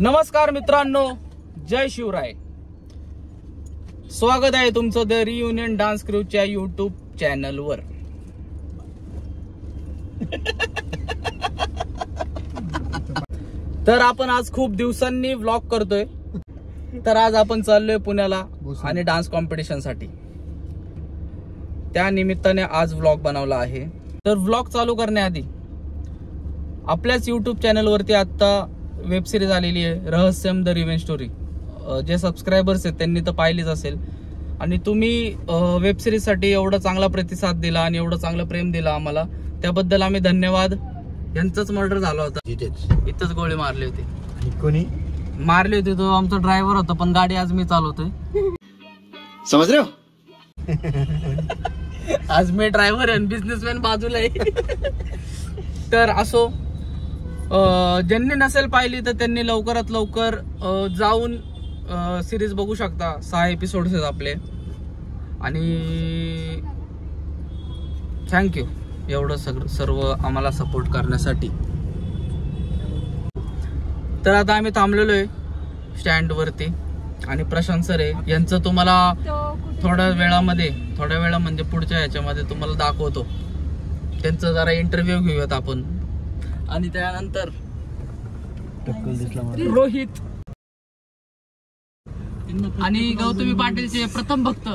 नमस्कार मित्रांनो, जय शिवराय. स्वागत आहे तुमचं द रियुनियन डान्स क्रूच्या YouTube चॅनलवर. तर आपण आज खूप दिवसांनी व्लॉग करतोय. तर आज आपण चाललोय पुण्याला आणि डान्स कॉम्पिटिशन साठी. त्या निमित्ताने आज व्लॉग बनवला आहे. तर व्लॉग चालू करण्याआधी आपल्याच YouTube चॅनलवरती आता वेब सिरीज आलेली आहे, रहस्यम द रिव्हेंज स्टोरी. जे सबस्क्रायबर्स आहेत त्यांनी तर पाहिलीच असेल. आणि तुम्ही वेब सिरीज साठी एवढा चांगला प्रतिसाद दिला आणि एवढं चांगलं प्रेम दिला आम्हाला, त्याबद्दल आम्ही धन्यवाद. यांचाच मर्डर झाला होता इथंच, गोळी मारली होती. कोणी मारली होती? तो आमचा ड्रायव्हर होता, पण गाडी आज मी चालवतोय. समज रे. आज मी ड्रायव्हर आहे, बिझनेसमॅन बाजूला आहे. तर असो, ज्यांनी नसेल पाहिली तर त्यांनी लवकरात लवकर जाऊन सिरीज बघू शकता. 6 एपिसोड्स आहेत आपले. आणि थँक्यू एवढं सर्व आम्हाला सपोर्ट करण्यासाठी. तर आता आम्ही थांबलेलो आहे स्टँड वरती आणि प्रशांत सर आहे. यांचं तुम्हाला थोड्या वेळा म्हणजे पुढच्या ह्याच्यामध्ये तुम्हाला दाखवतो. त्यांचा जरा इंटरव्ह्यू घेऊयात आपण. आणि त्यानंतर रोहित आणि गौतमी पाटीलचे प्रथम भक्त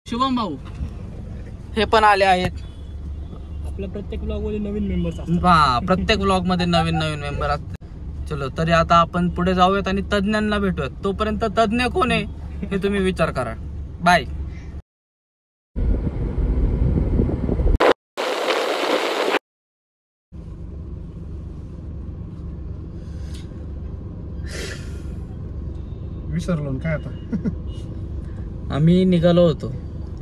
शुभम भाऊ हे पण आले आहेत. आपल्या प्रत्येक ब्लॉग मध्ये नवीन मेंबर्स असतात. हा, प्रत्येक ब्लॉग मध्ये नवीन मेंबर असतात. चलो, तरी आता आपण पुढे जाऊयात आणि तज्ञांना भेटूयात. तोपर्यंत तज्ञ कोण आहे हे तुम्ही विचार करा. बाय. विसरलो काय आता. आम्ही निघालो होतो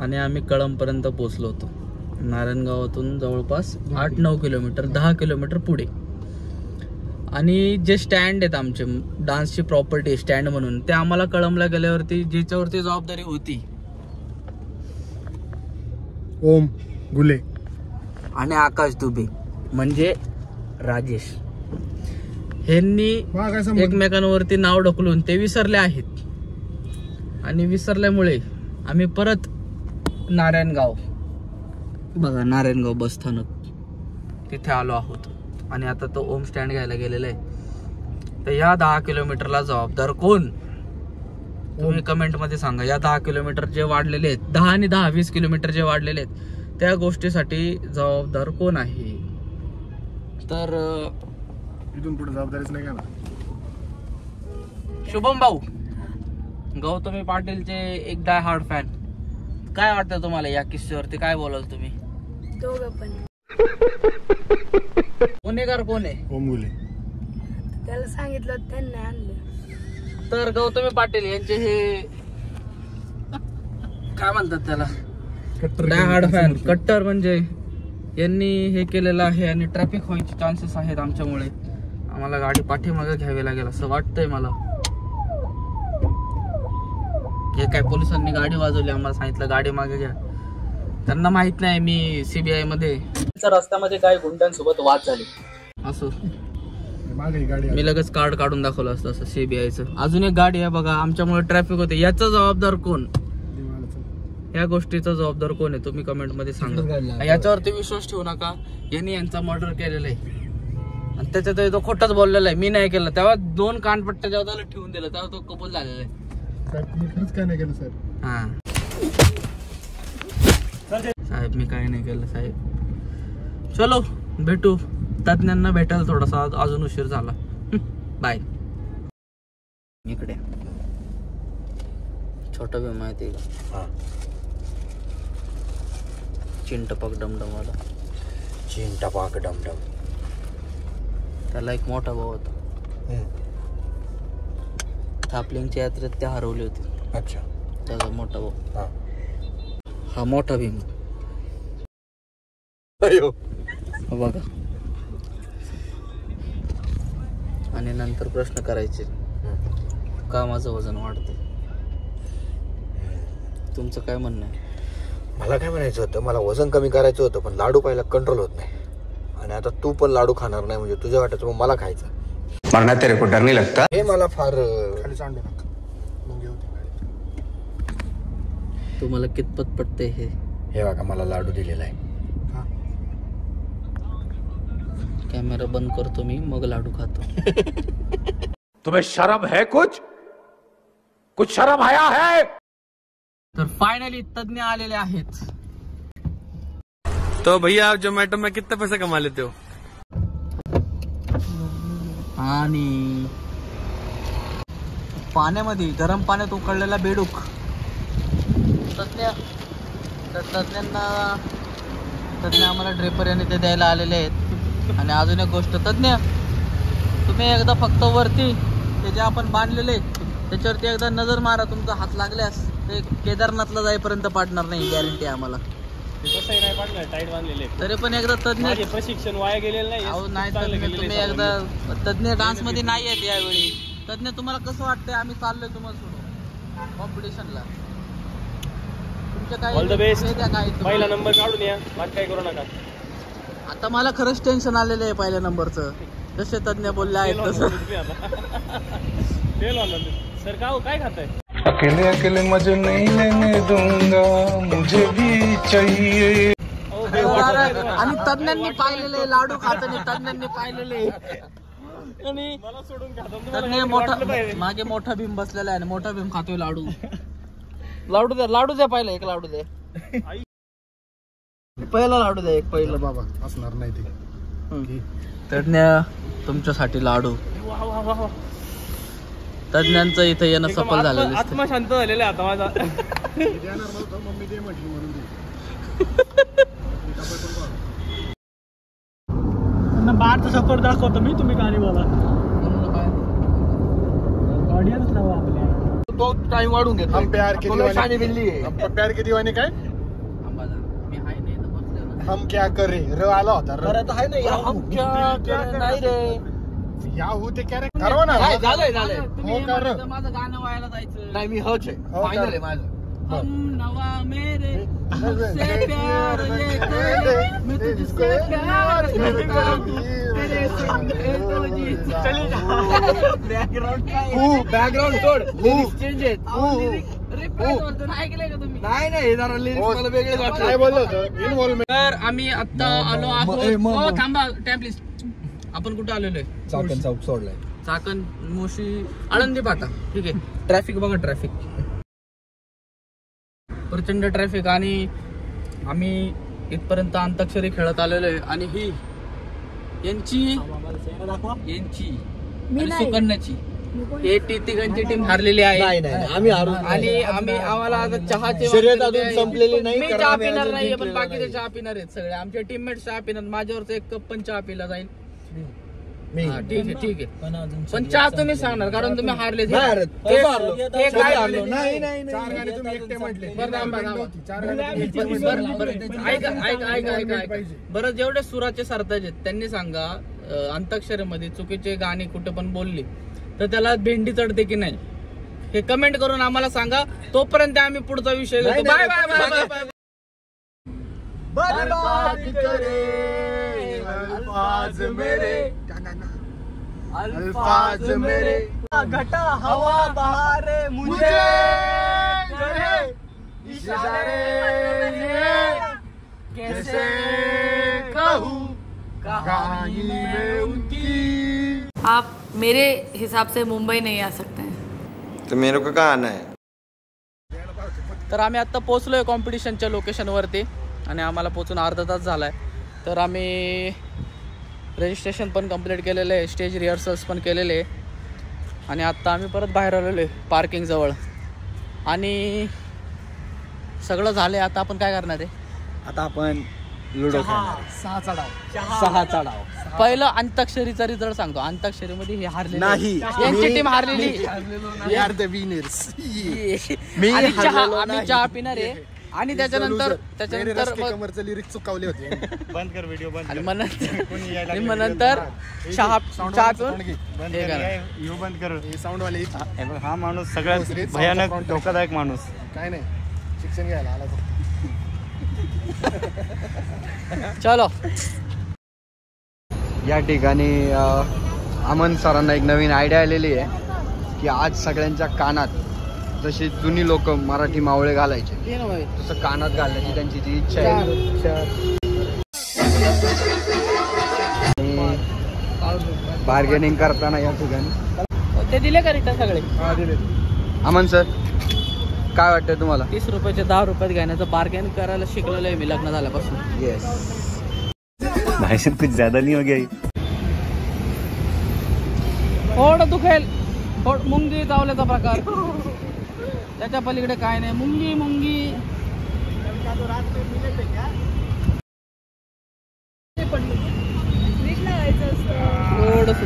आणि आम्ही कळंबपर्यंत पोहोचलो होतो. नारायणगावातून जवळपास 8-9 किलोमीटर, 10 किलोमीटर पुढे. आणि जे स्टँड आहेत आमचे डान्सची प्रॉपर्टी स्टँड म्हणून, ते आम्हाला कळंबला गेल्यावरती ज्याच्यावरती जबाबदारी होती ओम गुले आणि आकाश दुबे म्हणजे राजेश, यांनी एकमेकांवरती नाव ढकलून ते विसरले आहेत. आणि विसरल्यामुळे आम्ही परत नारायणगाव बस स्थानक तिथे आलो आहोत. आणि आता तो ओम स्टँड घ्यायला गेलेला आहे. तर या 10 किलोमीटरला जबाबदार कोण, तुम्ही कमेंट मध्ये सांगा. या 10 किलोमीटर जे वाढलेले आहेत, 10 आणि 10-20 किलोमीटर जे वाढलेले आहेत, त्या गोष्टीसाठी जबाबदार कोण आहे? तर इथून पुढे जबाबदारीच नाही का ना. शुभम भाऊ, गौतमी पाटीलचे एक डाय हार्ड फॅन, काय वाटतं तुम्हाला या किस्स्यावरती? काय बोलाल तुम्ही? दोघं पण. गुन्हेगार कोण आहे? ओम गुले. त्याला सांगितलं त्यांनी आणलं. तर गौतमी पाटील यांचे हे काय म्हणतात त्याला, डाय हार्ड फॅन, कट्टर. म्हणजे यांनी हे केलेलं आहे आणि ट्रॅफिक व्हायचे चान्सेस आहेत आमच्यामुळे. आम्हाला गाडी पाठीमागे घ्यावी लागेल असं वाटतंय मला. हे काय पोलिसांनी गाडी वाजवली, आम्हाला सांगितलं गाडी मागे घ्या. त्यांना माहित नाही मी CBI मध्ये. रस्त्यामध्ये काही गुंडांसोबत वाद झाले असं, मी लगेच कार्ड काढून दाखवलं असतं असं CBIचं. अजून एक गाडी आहे बघा, आमच्यामुळे ट्रॅफिक होते. याचा जबाबदार कोण? या गोष्टीचा जबाबदार कोण आहे? तुम्ही कमेंट मध्ये सांगा. याच्यावरती विश्वास ठेवू नका. यांनी यांचा मर्डर केलेला आहे आणि त्याच्यात तो खोटच बोललेला आहे. मी नाही केलं. तेव्हा 2 कानपट्ट्या जेव्हा त्याला ठेवून दिलं तेव्हा तो कबूल झालेला आहे. काय नाही केलं सर. हा साहेब, मी काय नाही केलं साहेब. चलो भेटू, तज्ञांना भेटायला थोडासा अजून उशीर झाला. बाय. इकडे छोटा भीम आहे ते का? चिंटपाक डमडमवाला. चिंटपाक डमडम. त्याला एक मोठा भाऊ होता. थापलिंगच्या यात्रेत ते हरवले होते. अच्छा. त्याचा मोठा भाऊ. हा मोठा भीम बघा. आणि नंतर प्रश्न करायचे, का माझं वजन वाढतंय? तुमचं काय म्हणणं आहे? मला काय म्हणायचं होतं, मला वजन कमी करायचं होतं पण लाडू पाहिला कंट्रोल होत नाही. आणि आता तू पण लाडू खाणार नाही म्हणजे तुझ्या वाट्याचं मग मला खायचं. मरना तेरे को डर नहीं लगता? हे मला फार खाली सांडू नका मग येऊ दे गाडीत. तुम्हाला कितपत पटते हे? हे बघा मला लाडू दिलेला आहे. कॅमेरा बंद करतो मी, मग लाडू खातो. तुम्हें शर्म है? कुछ शर्म आया है? तर फायनली तज्ञ आलेले आहेत. तो भैया आप जोमेटो में कितने पैसे कमा लेते हो? आणि पाण्यामध्ये गरम पाण्यात उकळलेला बेडूक तज्ञ आम्हाला ड्रेपर यांनी ते द्यायला आलेले आहेत. आणि अजून एक गोष्ट तज्ञ, तुम्ही एकदा फक्त वरती ते जे आपण बांधलेले त्याच्यावरती एकदा नजर मारा. तुमचा हात लागल्यास ते केदारनाथला जाईपर्यंत पाडणार नाही, गॅरंटी आम्हाला. तसंही नाही पाडणार, टाईट बांधलेले. तरी पण एकदा तज्ञ प्रशिक्षण वाया गेलेलं नाही. नाही तुम्ही एकदा तज्ञ डान्स मध्ये नाही आहेत यावेळी. तज्ञ तुम्हाला कसं वाटतंय आम्ही चाललोय तुम्हाला सोडून कॉम्पिटिशनला? All the best. काय पहिला नंबर काढून या, बाकी काय करू नका. आता मला खरंच टेन्शन आलेलं आहे पहिल्या नंबरचं. जसे तज्ञ बोलले आहेत तसं. सर काय खाताय? अकेले अकेले मजे नहीं लेने दूंगा, मुझे भी चाहिए. आणि तज्ञांनी पाहिलेले लाडू खाताना तज्ञांनी पाहिलेले. आणि मला सोडून तज्ञ मोठा मागे मोठा भीम बसलेला आहे, मोठा भीम खातोय लाडू. लाडू द्या पहिला एक लाडू द्या. पहिला लाडू द्या एक पहिलं. बाबा असणार नाही ते. तज्ञ तुमच्यासाठी लाडू. तज्ञांचं इथं येणं सफल झालेलं. आत्मा शांत झालेला आहे आता माझा. देणार नव्हतं मम्मी दे म्हटली म्हणून दे. त्यांना बाहेरचा सफर दाखवतो मी, तुम्ही गाणी बोला. ऑडियन्स लावा आपल्या. तो टाइम वाढून घेतो. हम प्यार की दीवानी काय? हम क्या करे र आला होता. हम क्या करे नाही रे. याहू ते कॅरेक्टर ठरवा ना. झालंय हो का रे? माझं गाणं व्हायला जायचं. नाही मी हच आहे. फायनल आहे माझं. हम नवा मेरे तुझसे प्यार ये करे, मैं तुझसे प्यार करता हूँ, तेरे संगे तो जी चली जा. बॅकग्राऊंड सोड. चेंज आहेत. ऐकलंय का तुम्ही? नाही जरा लिरिक्स मला वेगळे वाटले. काय बोललो होतो? इन्व्हॉल्वमेंट. तर आम्ही आता आलो आहोत. थांबा टाइम प्लीज. आपण कुठे आलेलो आहे? चाकण चौक सोडलाय. चाकण, मोशी, आळंदी फाटा. ठीक आहे. ट्रॅफिक बघा, ट्रॅफिक प्रचंड ट्रॅफिक. आणि आम्ही इथपर्यंत अंताक्षरी खेळत आलेलो आहे. आणि ही यांची आणि सुकन्याची तिघांची टीम हारलेली आहे. आम्ही हारू. आणि आम्हाला आता चहाचे शर्यत अजून संपलेली नाही. मी चहा पिणार नाही, पण बाकीचे चहा पिणार आहेत सगळे. आमचे टीममेट चहा पिणार. माझ्यावरच एक कप पण चहा पिला जाईल. ठीक आहे. पण चहा तुम्ही सांगणार कारण तुम्ही हारले. बरं जेवढे सुराचे सरताज आहेत त्यांनी सांगा, अंताक्षरीमध्ये चुकीचे गाणी कुठे पण बोलली तर त्याला भेंडी चढते की नाही हे कमेंट करून आम्हाला सांगा. तोपर्यंत आम्ही पुढचा विषय घेतो. Bye bye bye bye. अल्फाज मेरे घटा हवा बहारे मुझे कैसे कहूँ कहानी में उनकी. आप मेरे हिसाब से मुंबई नहीं आ सकते हैं. तो मेरे को कहाँ आना है? तर आम्ही आता पोहोचलोय कॉम्पिटिशनच्या लोकेशनवरती आणि आम्हाला पोहोचून अर्धा तास झालाय. तर आम्ही रजिस्ट्रेशन पण कंप्लीट केलेलं आहे, स्टेज रिहर्सल्स पण केलेले आहे. आणि आत्ता आम्ही परत बाहेर आलेलो आहे पार्किंगजवळ. आणि सगळं झालं आहे. आता आपण काय करणार आहे? आता आपण लुडो खेळणार. 6 चढाव. पहिलं अंताक्षरीचा रिझल्ट सांगतो. अंताक्षरीमध्ये हे हारले नाही, यांची टीम हारलेली. आम्ही चहा पिणार आहे. आणि त्याच्यानंतर लिरिक्स चुकवले होते. बंद कर व्हिडिओ बंद. आणि मग नंतर चहा बंद कर. साऊंड वाले. हा माणूस सगळ्यात भयानक धोकादायक माणूस. काय नाही शिक्षण घ्यायला आला. चलो. या ठिकाणी अमन सरांना एक नवीन आयडिया आलेली आहे की आज सगळ्यांच्या कानात जशी जुनी लोक मराठी मावळे घालायचे तसं कानात घालण्याची त्यांची जी इच्छा आहे. बार्गेनिंग करताना या ठिकाणी ते दिले का रिटर्न सगळे? अमन सर काय वाटतं तुम्हाला? 30 रुपयाचे 10 रुपयात घेण्याचं बार्गेन करायला शिकलेलं आहे मी लग्न झाल्यापासून. येस. भाई कुछ ज्यादा नहीं हो गया? थोडं दुखेल, मुंगी चावल्याचा प्रकार, त्याच्या पलीकडे काय नाही. मुंगी मुंगी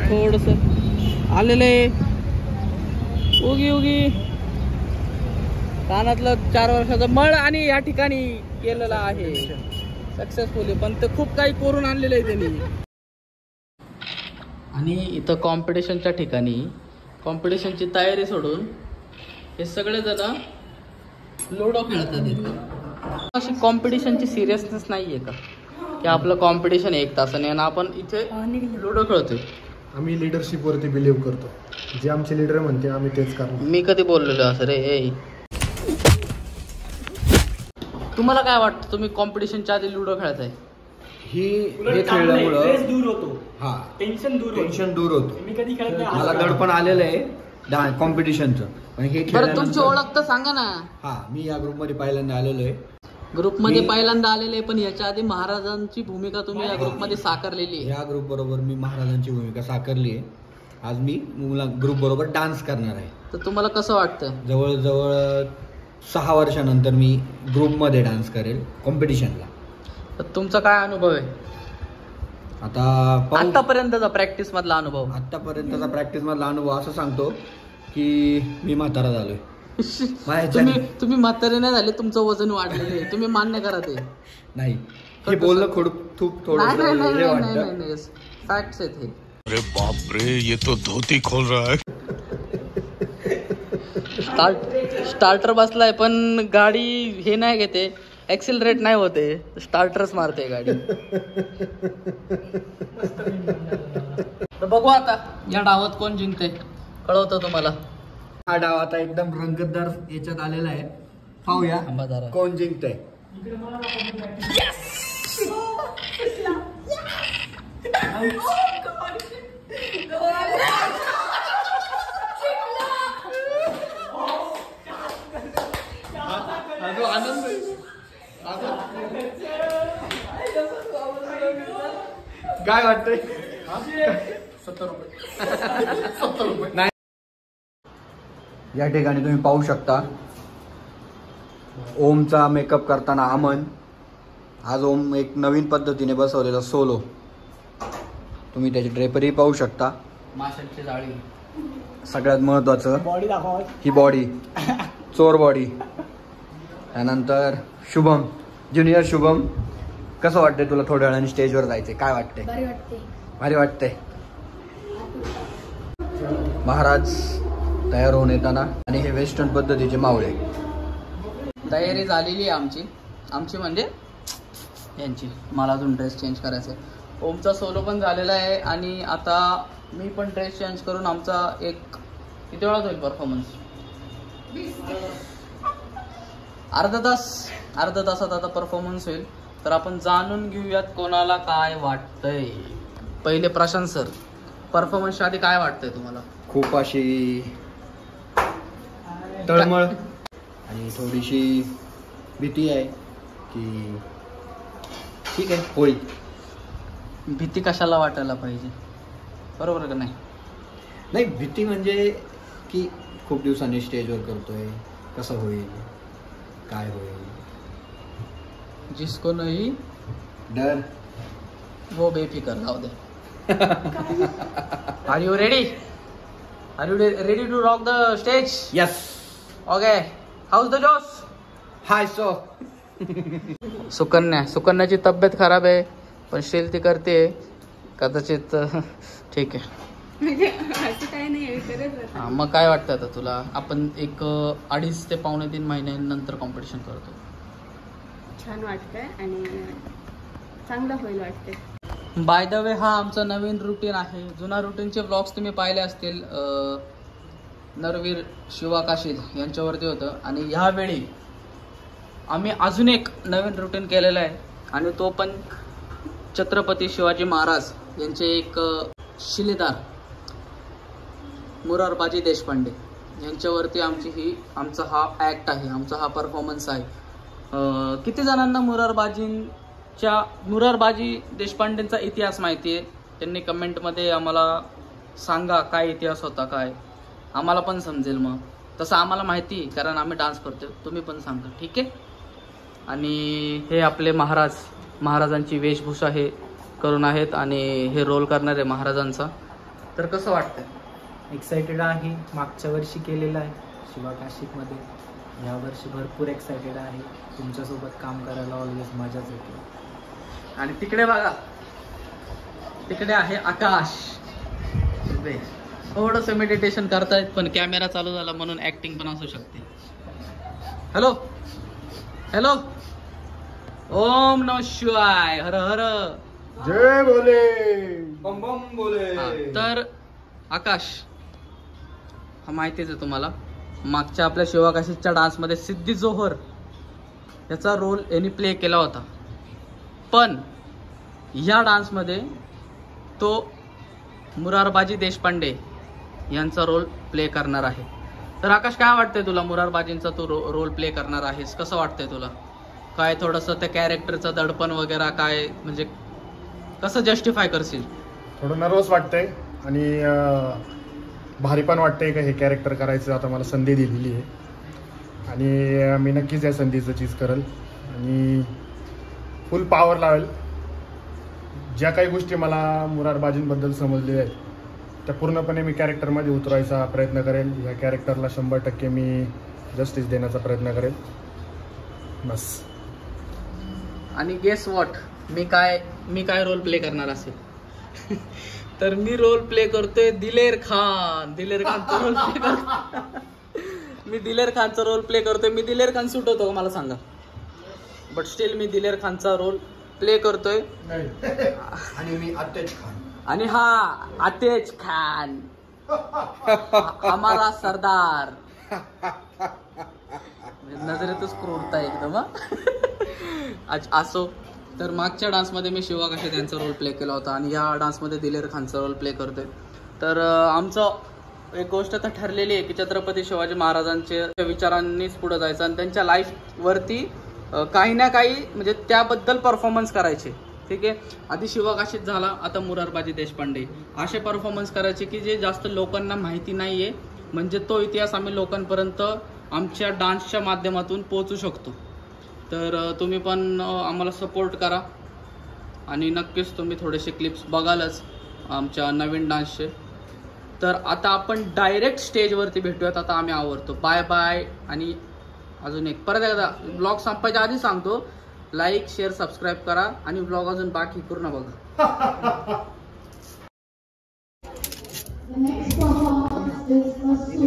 थोडस आलेलं आहे. उगी उगी कानातलं 4 वर्षाचं मळ आणि या ठिकाणी केलेलं आहे सक्सेसफुली. पण ते खूप काही करून आणलेलं आहे त्यांनी. आणि इथं कॉम्पिटिशनच्या ठिकाणी कॉम्पिटिशनची तयारी सोडून हे सगळेजण लुडो खेळतात. इथं अशी कॉम्पिटिशनची सिरियसनेस नाही आहे का की आपलं कॉम्पिटिशन 1 तासाने आणि आपण इथे लुडो खेळतोय. आम्ही लिडरशिप वरती बिलीव्ह करतो. जे आमचे लिडर म्हणते आम्ही तेच करतो. मी कधी बोललेलो असं रे? तुम्हाला काय वाटतं? तुम्ही कॉम्पिटिशनच्या आधी लुडो खेळताय? हे खेळल्यामुळं दूर होतो. हा, टेन्शन दूर होतो. मी कधी खेळत नाही. मला दडपण आलेलं आहे कॉम्पिटिशनचं. पण हे बरं तुमची ओळख तर सांगा ना. हा, मी या ग्रुपमध्ये पहिल्यांदा आलेलो आहे. ग्रुपमध्ये पहिल्यांदा आलेले, पण याच्या आधी महाराजांची भूमिका तुम्ही या ग्रुपमध्ये साकारलेली आहे. या ग्रुप बरोबर मी महाराजांची भूमिका साकारली आहे. आज मी ग्रुप बरोबर डान्स करणार आहे. तर तुम्हाला कसं वाटतं? जवळजवळ 6 वर्षानंतर मी ग्रुपमध्ये डान्स करेल कॉम्पिटिशनला. तर तुमचा काय अनुभव आहे आता? आतापर्यंतचा प्रॅक्टिस मधला अनुभव? आतापर्यंतचा प्रॅक्टिस मधला अनुभव असं सांगतो की मी म्हातारा झालोय. तुम्ही म्हातारे नाही झाले, तुमचं वजन वाढलेलं आहे. तुम्ही मान्य करा ते. नाही, हे बोललं खूप थोडं फॅक्ट्स आहेत हे. अरे बाप रे, ये तो धोती खोल रहा है. स्टार्टर बसलाय पण गाडी हे नाही घेते, ऍक्सिलरेट नाही होते, स्टार्टरच मारते गाडी. तर बघू आता या डावात कोण जिंकते, कळवतो तुम्हाला. हा डाव आता एकदम रंगतदार याच्यात आलेला आहे. पाहूया कोण जिंकतंय. काय वाटतंय? 70 रुपये. या ठिकाणी तुम्ही पाहू शकता ओमचा मेकअप करताना अमन. आज ओम एक नवीन पद्धतीने बसवलेला सोलो. तुम्ही त्याची ड्रेपरी पाहू शकता. माशांची जाळी. सगळ्यात महत्वाचं ही बॉडी, चोर बॉडी. त्यानंतर शुभम, ज्युनियर शुभम. कसं वाटतंय तुला थोड्या वेळाने स्टेजवर जायचंय? काय वाटतंय? भारी वाटतंय. महाराज तयार होऊन येताना आणि हे वेस्टर्न पद्धतीचे मावळे. तयारी झालेली आहे आमची म्हणजे यांची. मला अजून ड्रेस चेंज करायचा आहे. ओमचा सोलो पण झालेला आहे आणि आता मी पण ड्रेस चेंज करून आमचा एक किती वेळात होईल परफॉर्मन्स? अर्धा तासात आता परफॉर्मन्स होईल. तर आपण जाणून घेऊयात कोणाला काय वाटतंय. पहिले प्रशांत सर, परफॉर्मन्सच्या आधी काय वाटतंय तुम्हाला? खूप अशी तळमळ आणि थोडीशी भीती आहे की ठीक आहे होईल. भीती कशाला वाटायला पाहिजे, बरोबर का नाही? नाही, भीती म्हणजे की खूप दिवसांनी स्टेजवर करतोय, कसं होईल, काय होईल. जिसको नहीं डर वो बेफिकर राहू दे. Are you ready? Are you ready to rock the stage? Yes. Okay, how's the josh? Hi. So सुकन्याची तब्येत खराब आहे पण स्टील ती करते कदाचित. ठीक आहे. हा, मग काय वाटतं आता तुला? आपण एक 2.5 ते 2.5-3 महिन्यांनंतर कॉम्पिटिशन करतो. छान वाटतंय आणि चांगलं होईल वाटतंय. बाय द वे, हा आमचा नवीन रुटीन आहे. जुना रुटीनचे ब्लॉग्स तुम्ही पाहिले असतील, नरवीर शिवा काशीद यांच्यावरती होतं. आणि ह्यावेळी आम्ही अजून एक नवीन रुटीन केलेलं आहे, आणि तो पण छत्रपती शिवाजी महाराज यांचे एक शिलेदार मुरारबाजी देशपांडे यांच्यावरती आमचा हा ॲक्ट आहे, आमचा हा परफॉर्मन्स आहे. किती जणांना मुरारबाजी देशपांडेंचा इतिहास माहिती आहे? त्यांनी कमेंटमध्ये आम्हाला सांगा काय इतिहास होता, काय आम्हाला पण समजेल. मग तसं आम्हाला माहिती आहे कारण आम्ही डान्स करतो, तुम्ही पण सांगा, ठीक आहे. आणि हे आपले महाराजांची वेशभूषा हे करून आहेत आणि हे रोल करणार आहे महाराजांचा. तर कसं वाटतंय? एक्सायटेड आहे. मागच्या वर्षी केलेलं आहे शिवा काशीदमध्ये, या वर्षी भरपूर एक्सायटेड आहे. तुमच्यासोबत काम करायला ऑलवेज मजाच येते. आणि तिकडे बघा, तिकडे आहे आकाश. थोडंसं मेडिटेशन करतायत, पण कॅमेरा चालू झाला म्हणून ऍक्टिंग पण असू शकते. हॅलो हॅलो, ओम नमः शिवाय, हर हर जय बोले, बम बम बोले. तर आकाश, हा माहितीच आहे तुम्हाला, मागच्या आपल्या शिवा काशीदच्या डान्समध्ये सिद्धी जोहर याचा रोल यांनी प्ले केला होता, पण या डान्समध्ये तो मुरारबाजी देशपांडे यांचा रोल प्ले करणार आहे. तर आकाश, काय वाटतंय तुला? मुरारबाजींचा तू रोल प्ले करणार आहेस, कसं वाटतंय तुला? काय थोडंसं त्या कॅरेक्टरचं दडपण वगैरे काय, म्हणजे कसं जस्टिफाय करशील? थोडं नर्वस वाटतंय आणि भारी पण वाटतंय का हे कॅरेक्टर करायचं. आता मला संधी दिलेली आहे आणि मी नक्कीच या संधीचं चीज करेल आणि फुल पॉवर लावेल. ज्या काही गोष्टी मला मुरारबाजींबद्दल समजलेल्या आहेत त्या पूर्णपणे मी कॅरेक्टरमध्ये उतरवायचा प्रयत्न करेल. ह्या कॅरेक्टरला 100% मी जस्टिस देण्याचा प्रयत्न करेल, बस. आणि गेस वॉट, मी काय रोल प्ले करणार असेल? तर मी रोल प्ले करतोय दिलेर खानचा रोल प्ले करतो. मी दिलेर खानचा रोल प्ले करतोय. मी दिलेर खान सूट होतो का मला सांगा? बट स्टील मी दिलेर खानचा रोल प्ले करतोय. आणि मी अतेज खान. आणि हा अतेज खान हमारा सरदार. नजरेतच क्रूरता एकदम. असो, तर मागच्या डान्समध्ये मी शिवा काशीद यांचा रोल प्ले केला होता आणि या डान्समध्ये दिलेर खानचा रोल प्ले करतोय. तर आमचं एक गोष्ट तर ठरलेली आहे की छत्रपती शिवाजी महाराजांच्या विचारांनीच पुढे जायचं आणि त्यांच्या लाईफवरती काही ना काही म्हणजे त्याबद्दल परफॉर्मन्स करायचे. ठीक आहे, आधी शिवा काशीद झाला, आता मुरारबाजी देशपांडे. असे परफॉर्मन्स करायचे की जे जास्त लोकांना माहिती नाही आहे, म्हणजे तो इतिहास आम्ही लोकांपर्यंत आमच्या डान्सच्या माध्यमातून पोहोचू शकतो. तर तुम्ही पण आम्हाला सपोर्ट करा आणि नक्कीच तुम्ही थोडेसे क्लिप्स बघालच आमच्या नवीन डान्सचे. तर आता आपण डायरेक्ट स्टेजवरती भेटूयात. आता आम्ही आवरतो. Bye bye. आणि अजून एक परत एकदा ब्लॉग संपायच्या आधी सांगतो, लाईक शेअर सबस्क्राईब करा आणि ब्लॉग अजून बाकी पूर्ण बघा.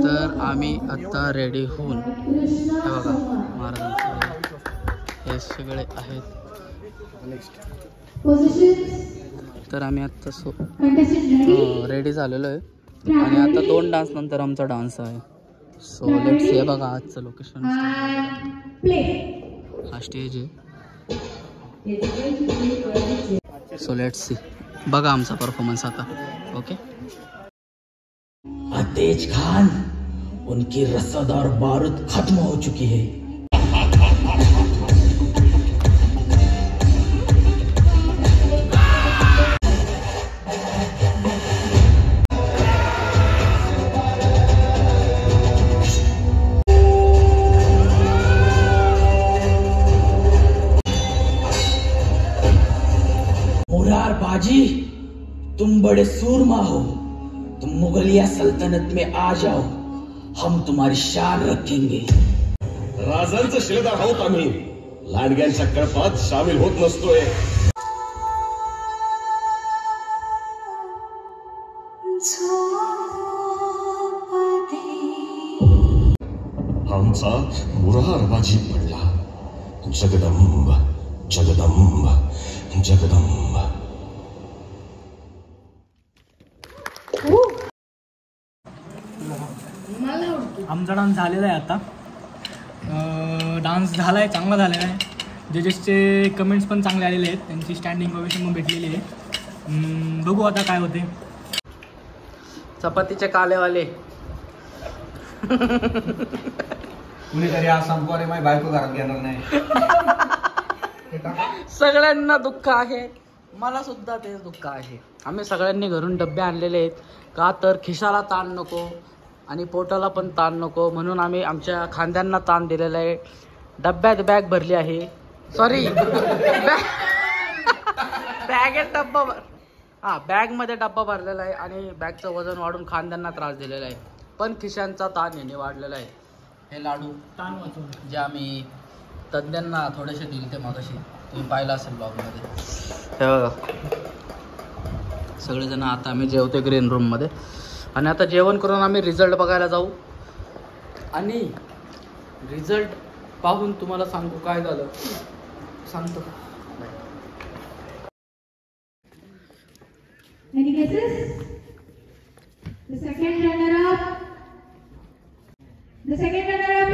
तर आम्ही आता रेडी होऊन, हे बघा महाराजांचे हे सगळे आहेत. तर आम्ही आत्ता रेडी झालेलो आहे आणि आता 2 डान्स नंतर आमचा डान्स आहे. So let's see. बघा आजचं लोकेशन, हा स्टेज आहे. सो लेट्स सी, बघा आमचा परफॉर्मन्स आता. ओके. अतेज खान, उनकी रसद और बारूद खत्म हो चुकी है. मुरारबाजी, तुम बड़े सूरमा हो. तुम मुगलिया सल्तनत में आ जाओ, हम तुम्हारी शान रखेंगे. राजांचं शिलेदार आहोत आम्ही, लांडग्यांच्या कळपात सामील होत नसतोय. आमचा मुरारबाजी पडला. जगदंब जगदंब जगदंब. आमचा डान्स झालेला आहे आता. डान्स झाला आहे, चांगला झालेला आहे. जजेसचे कमेंट्स पण चांगले आलेले आहेत, त्यांची स्टँडिंग ओवेशन पण भेटलेली आहे. बघू आता काय होते. चपातीचे कालेवाले कुणीतरी आज संपवारे माझी बायको घरात घेणार नाही. सगळ्यांना दुःख आहे, मला सुद्धा तेच दुःख आहे. आम्ही सगळ्यांनी घरून डबे आणलेले आहेत, का तर खिशाला ताण नको आणि पोटाला पण ताण नको, म्हणून आम्ही आमच्या खांद्यांना ताण दिलेला आहे. डब्यात बॅग भरली आहे, सॉरी बॅगेत डब्बा बॅगमध्ये डब्बा भरलेला आहे आणि बॅगचं वजन वाढून खांद्यांना त्रास दिलेला आहे, पण खिशांचा ताण याने वाढलेला आहे. हे लाडू ताण वाचवून जे आम्ही तज्ञांना थोडेसे दिले ते मागाशी तुम्ही पाहिलं असेल ब्लॉगमध्ये. हे बघा सगळेजण आता आम्ही जेवतो ग्रीन रूममध्ये आणि आता जेवण करून आम्ही रिझल्ट बघायला जाऊ आणि रिझल्ट पाहून तुम्हाला सांगू काय झालं सांगतो. Any guesses? The second runner-up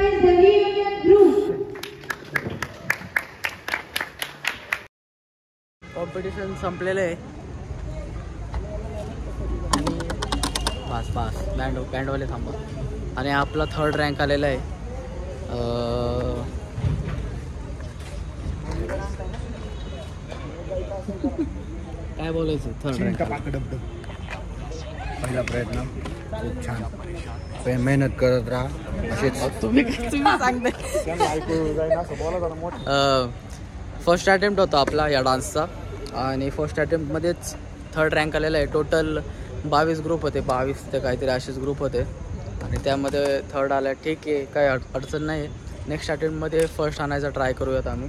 is the Reunion Group. Competition संपलेलं आहे आणि पास बँडवाले थांबा. आणि आपला 3rd रँक आलेला आहे. काय बोलायचं 3rd रँक. पहिला प्रयत्न खूप छान, मेहनत करत राहा असेच. तुम्ही सांगते. फर्स्ट अटेम्प्ट होता आपला या डान्सचा आणि फर्स्ट अटेम्प्टमध्येच 3rd रँक आलेला आहे. टोटल 22 ग्रुप होते, 22 ते काहीतरी असेच ग्रुप होते आणि त्यामध्ये 3rd आला. ठीक आहे, काही अडचण नाही. नेक्स्ट अटेम्प्टमध्ये फर्स्ट आणायचा ट्राय करूयात आम्ही.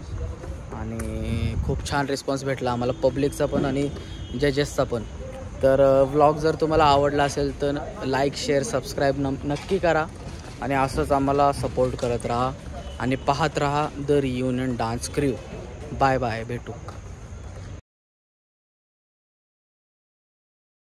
आणि खूप छान रिस्पॉन्स भेटला आम्हाला, पब्लिकचा पण आणि जजेसचा पण. तर व्लॉग जर तुम्हाला आवडला असेल तर लाईक शेअर सबस्क्राईब नक्की करा आणि असंच आम्हाला सपोर्ट करत राहा आणि पाहत राहा the reunion dance crew. Bye bye, भेटू.